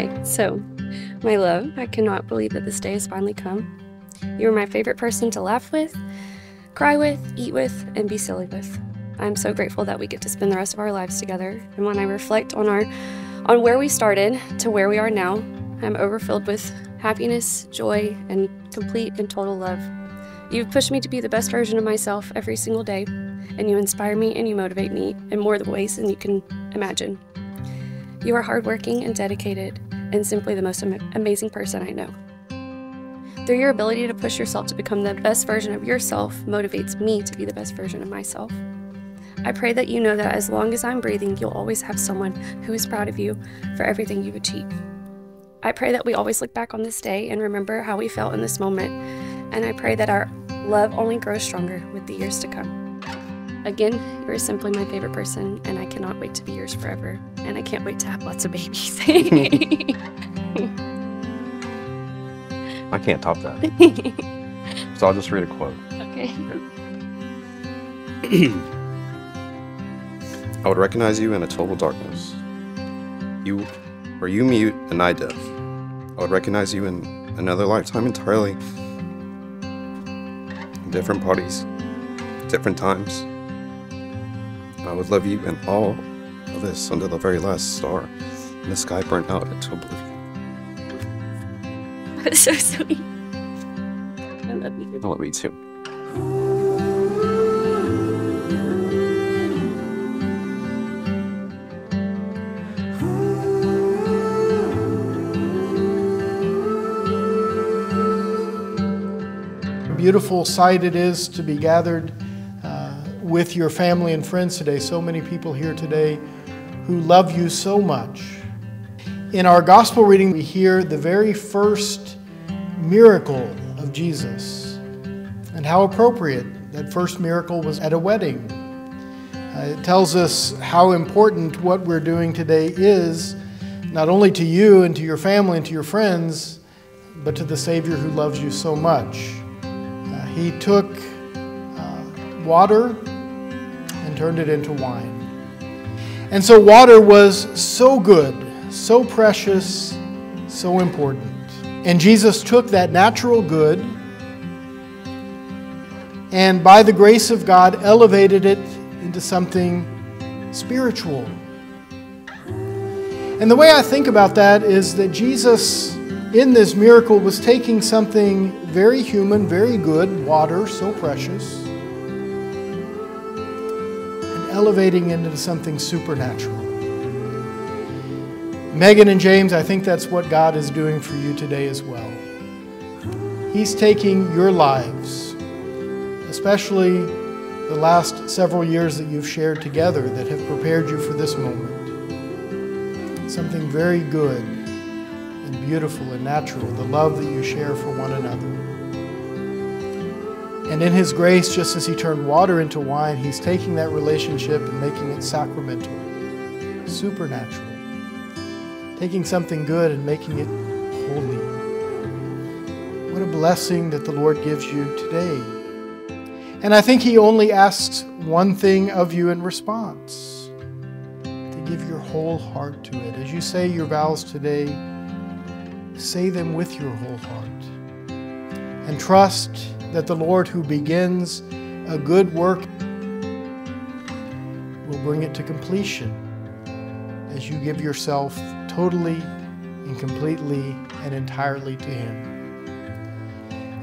Okay, so, my love, I cannot believe that this day has finally come. You are my favorite person to laugh with, cry with, eat with, and be silly with. I'm so grateful that we get to spend the rest of our lives together, and when I reflect on where we started to where we are now, I'm overfilled with happiness, joy, and complete and total love. You've pushed me to be the best version of myself every single day, and you inspire me and you motivate me in more ways than you can imagine. You are hardworking and dedicated, and simply the most amazing person I know. Through your ability to push yourself to become the best version of yourself motivates me to be the best version of myself. I pray that you know that as long as I'm breathing, you'll always have someone who is proud of you for everything you've achieved. I pray that we always look back on this day and remember how we felt in this moment, and I pray that our love only grows stronger with the years to come. Again, you are simply my favorite person, and I cannot wait to be yours forever, and I can't wait to have lots of babies. I can't top that. So I'll just read a quote. Okay. I would recognize you in a total darkness. You mute and I deaf. I would recognize you in another lifetime entirely. In different bodies, different times. I would love you and all of this until the very last star in the sky burnt out into oblivion. That's so sweet. I love you. I love you too. Beautiful sight it is to be gathered with your family and friends today. So many people here today who love you so much. In our gospel reading, we hear the very first miracle of Jesus, and how appropriate that first miracle was at a wedding. It tells us how important what we're doing today is, not only to you and to your family and to your friends, but to the Savior who loves you so much. He took water and turned it into wine. And so water was so good, so precious, so important. And Jesus took that natural good and by the grace of God elevated it into something spiritual. And the way I think about that is that Jesus in this miracle was taking something very human, very good, water, so precious, and elevating it into something supernatural. Megan and James, I think that's what God is doing for you today as well. He's taking your lives, especially the last several years that you've shared together that have prepared you for this moment. Something very good and beautiful and natural, the love that you share for one another. And in His grace, just as He turned water into wine, He's taking that relationship and making it sacramental, supernatural. Taking something good and making it holy. What a blessing that the Lord gives you today. And I think He only asks one thing of you in response, to give your whole heart to it. As you say your vows today, say them with your whole heart. And trust that the Lord who begins a good work will bring it to completion as you give yourself totally and completely and entirely to Him.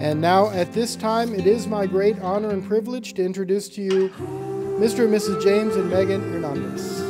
And now at this time, it is my great honor and privilege to introduce to you Mr. and Mrs. James and Megan Hernandez.